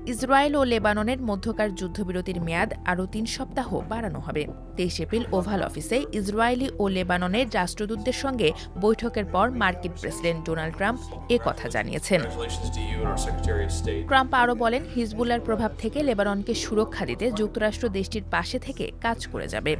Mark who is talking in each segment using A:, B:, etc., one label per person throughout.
A: Israel ও লেবাননের মধ্যকার যুদ্ধবিরতির মেয়াদ আরও ৩ সপ্তাহ বাড়ানো হবে। ২৩ এপ্রিল ওভাল অফিসে ইসরায়েলি ও লেবাননের রাষ্ট্রদূতদের সঙ্গে বৈঠকের পর মার্কিন প্রেসিডেন্ট ডোনাল্ড ট্রাম্প কথা জানিয়েছেন। ট্রাম্প আরও বলেন, হিজবুল্লাহর প্রভাব থেকে লেবাননকে সুরক্ষা দিতে যুক্তরাষ্ট্র দেশটির পাশে থেকে কাজ করে যাবে।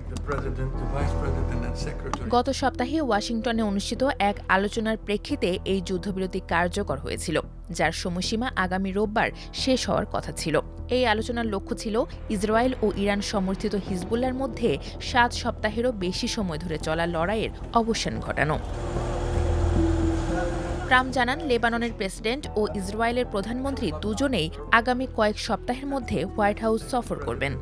A: গত সপ্তাহে ওয়াশিংটনে অনুষ্ঠিত এক আলোচনার প্রেক্ষিতে এই যুদ্ধবিরতি কার্যকর হয়েছিল, যার সময়সীমা আগামী রোববার শেষ হওয়ার কথা ছিল। এই আলোচনার লক্ষ্য ছিল ইসরায়েল ও ইরান সমর্থিত হিজবুল্লাহর মধ্যে ৭ সপ্তাহেরও বেশি সময় ধরে চলা লড়াইয়ের অবসান ঘটানো। ট্রাম্প জানান, লেবাননের প্রেসিডেন্ট ও ইসরায়েলের প্রধানমন্ত্রী দুজনেই আগামী কয়েক সপ্তাহের মধ্যে হোয়াইট হাউস সফর করবেন।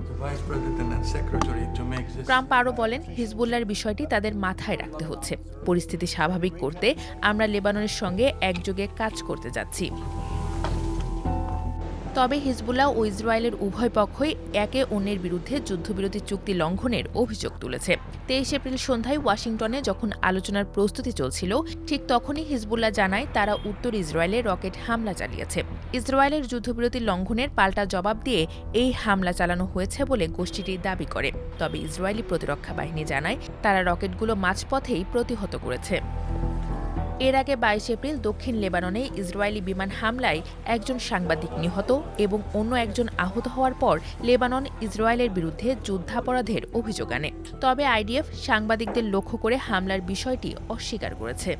A: ট্রাম্প আরও বলেন, হিজবুল্লাহর বিষয়টি তাদের মাথায় রাখতে হচ্ছে। পরিস্থিতি স্বাভাবিক করতে আমরা লেবাননের সঙ্গে একযোগে কাজ করতে যাচ্ছি। তবে হিজবুল্লাহ ও ইসরায়েলের উভয় পক্ষই একে অন্যের বিরুদ্ধে যুদ্ধবিরতি চুক্তি লঙ্ঘনের অভিযোগ তুলেছে। ২৩ এপ্রিল সন্ধ্যায় ওয়াশিংটনে যখন আলোচনার প্রস্তুতি চলছিল, ঠিক তখনই হিজবুল্লাহ জানায় তারা উত্তর ইসরায়েলে রকেট হামলা চালিয়েছে। ইসরায়েলের যুদ্ধবিরতি লঙ্ঘনের পাল্টা জবাব দিয়ে এই হামলা চালানো হয়েছে বলে গোষ্ঠীটি দাবি করে। তবে ইসরায়েলি প্রতিরক্ষা বাহিনী জানায় তারা রকেটগুলো মাঝপথেই প্রতিহত করেছে। এর আগে ২২ এপ্রিল দক্ষিণ লেবাননে ইসরায়েলি বিমান হামলায় একজন সাংবাদিক নিহত এবং অন্য একজন আহত হওয়ার পর লেবানন ইসরায়েলের বিরুদ্ধে যুদ্ধাপরাধের অভিযোগ আনে। তবে আইডিএফ সাংবাদিকদের লক্ষ্য করে হামলার বিষয়টি অস্বীকার করেছে।